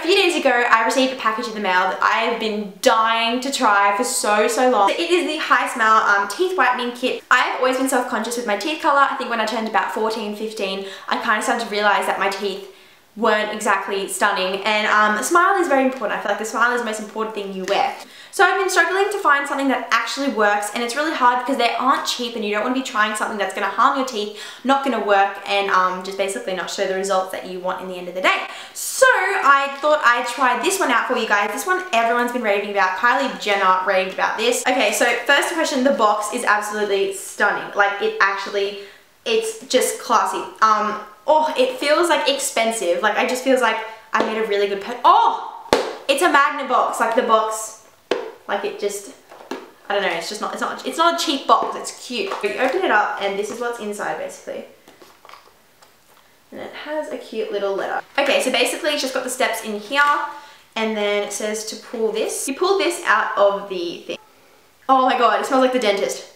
few days ago, I received a package in the mail that I have been dying to try for so long. So it is the HiSmile teeth whitening kit. I've always been self-conscious with my teeth colour. I think when I turned about 14, 15, I kind of started to realise that my teeth weren't exactly stunning, and the smile is very important. I feel like the smile is the most important thing you wear. So I've been struggling to find something that actually works, and it's really hard because they aren't cheap and you don't want to be trying something that's going to harm your teeth, not going to work, and just basically not show the results that you want in the end of the day. So I thought I'd try this one out for you guys. This one everyone's been raving about. Kylie Jenner raved about this. Okay, so first impression, the box is absolutely stunning. Like it's just classy. Oh, it feels like expensive. Like I just feels like I made a really good Oh, it's a magnet box. Like the box, like it just, I don't know. It's not a cheap box. It's cute. You open it up, and this is what's inside basically. And it has a cute little letter. Okay, so basically it's just got the steps in here, and then it says to pull this. You pull this out of the thing. Oh my god, it smells like the dentist.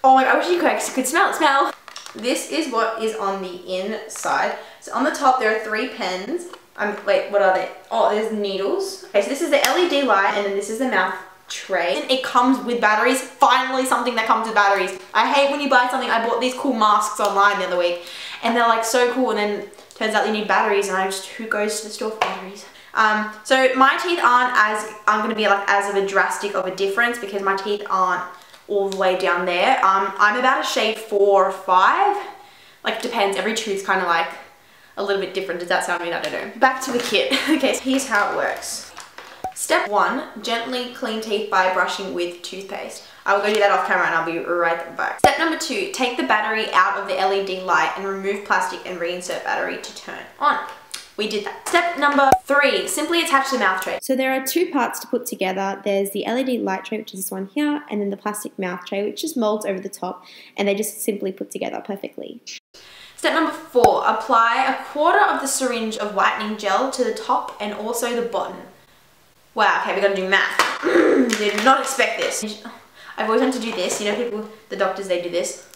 Oh my god, I wish you could smell it. Smell. This is what is on the inside. So on the top there are 3 pens. Wait, what are they? Oh, there's needles. Okay, so this is the LED light, and then this is the mouth tray. And it comes with batteries. Finally something that comes with batteries. I hate when you buy something. I bought these cool masks online the other week, and they're like so cool, and then turns out you need batteries, and who goes to the store for batteries? So my teeth aren't going to be like as of a drastic of a difference because my teeth aren't all the way down there. I'm about a shade 4 or 5. Like depends, every tooth's kind of like a little bit different. Does that sound weird? I don't know. Back to the kit. Okay, so here's how it works. Step 1, gently clean teeth by brushing with toothpaste. I will go do that off camera and I'll be right back. Step number 2, take the battery out of the LED light and remove plastic and reinsert battery to turn on. We did that. Step number 3, simply attach the mouth tray. So there are 2 parts to put together. There's the LED light tray, which is this one here, and then the plastic mouth tray, which just molds over the top, and they just simply put together perfectly. Step number 4, apply 1/4 of the syringe of whitening gel to the top and also the bottom. Wow, okay, we're gonna do math. Did not expect this. I've always wanted to do this. You know, people, the doctors, they do this.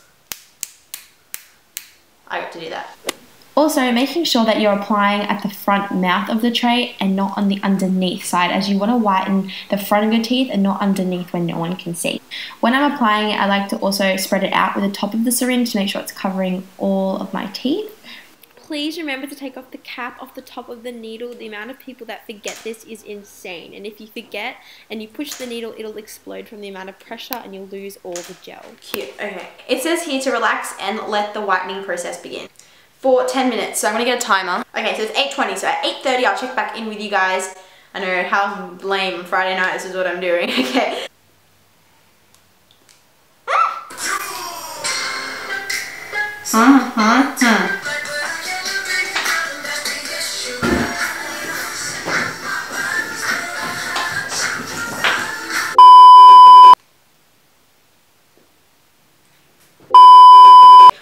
I got to do that. Also, making sure that you're applying at the front mouth of the tray and not on the underneath side, as you want to whiten the front of your teeth and not underneath when no one can see. When I'm applying it, I like to also spread it out with the top of the syringe to make sure it's covering all of my teeth. Please remember to take off the cap off the top of the needle. The amount of people that forget this is insane. And if you forget and you push the needle, it'll explode from the amount of pressure and you'll lose all the gel. Cute, okay. It says here to relax and let the whitening process begin. For 10 minutes, so I'm gonna get a timer. Okay, so it's 8:20, so at 8:30 I'll check back in with you guys. I know, how lame, Friday night, this is what I'm doing, okay.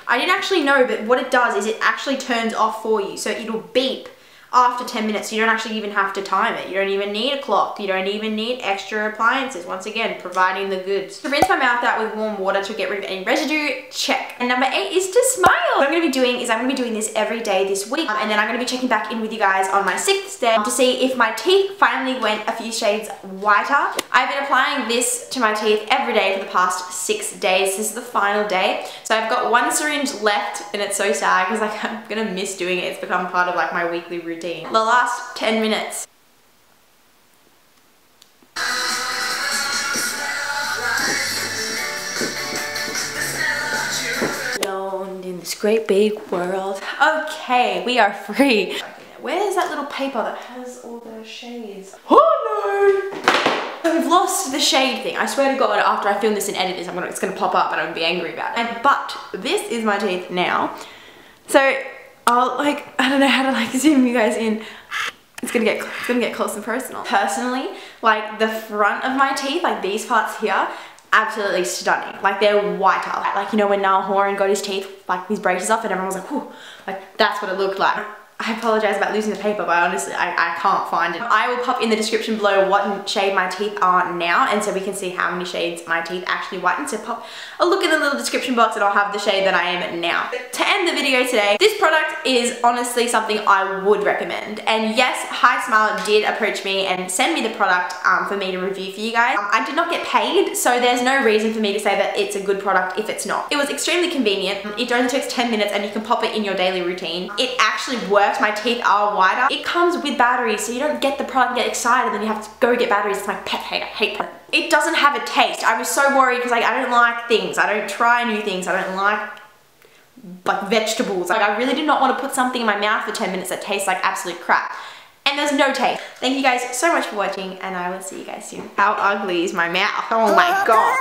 I didn't actually know, but what it does is it actually turns off for you. So it'll beep after 10 minutes. You don't actually even have to time it. You don't even need a clock. You don't even need extra appliances. Once again, providing the goods. To rinse my mouth out with warm water to get rid of any residue, check. And number 8 is to smile. What I'm going to be doing is I'm going to be doing this every day this week. And then I'm going to be checking back in with you guys on my 6th day to see if my teeth finally went a few shades whiter. I've been applying this to my teeth every day for the past 6 days. This is the final day. So I've got 1 syringe left, and it's so sad because like I'm going to miss doing it. It's become part of like my weekly routine. The last 10 minutes. Alone in this great big world. Okay, we are free. Where's that little paper that has all the shades? Oh no! We've lost the shade thing. I swear to God, after I film this and edit this, it's gonna pop up and I'm gonna be angry about it. But this is my teeth now. So I don't know how to like zoom you guys in. It's gonna get close and personal. Personally, like the front of my teeth, like these parts here, absolutely stunning. Like they're whiter. Like, you know, when Niall Horan got his teeth, like his braces off, and everyone was like, whew, like that's what it looked like. I apologize about losing the paper, but honestly, I can't find it. I will pop in the description below what shade my teeth are now, and so we can see how many shades my teeth actually whiten. So pop a look in the little description box and I'll have the shade that I am now. But to end the video today, this product is honestly something I would recommend. And yes, HiSmile did approach me and send me the product for me to review for you guys. I did not get paid, so there's no reason for me to say that it's a good product if it's not. It was extremely convenient. It only takes 10 minutes and you can pop it in your daily routine. It actually works. My teeth are whiter. It comes with batteries, so you don't get the product and get excited and then you have to go get batteries. It's my pet hate. I hate product. It doesn't have a taste. I was so worried because like I don't like things. I don't try new things. I don't like vegetables. Like I really did not want to put something in my mouth for 10 minutes that tastes like absolute crap. And there's no taste. Thank you guys so much for watching and I will see you guys soon. How ugly is my mouth? Oh my god.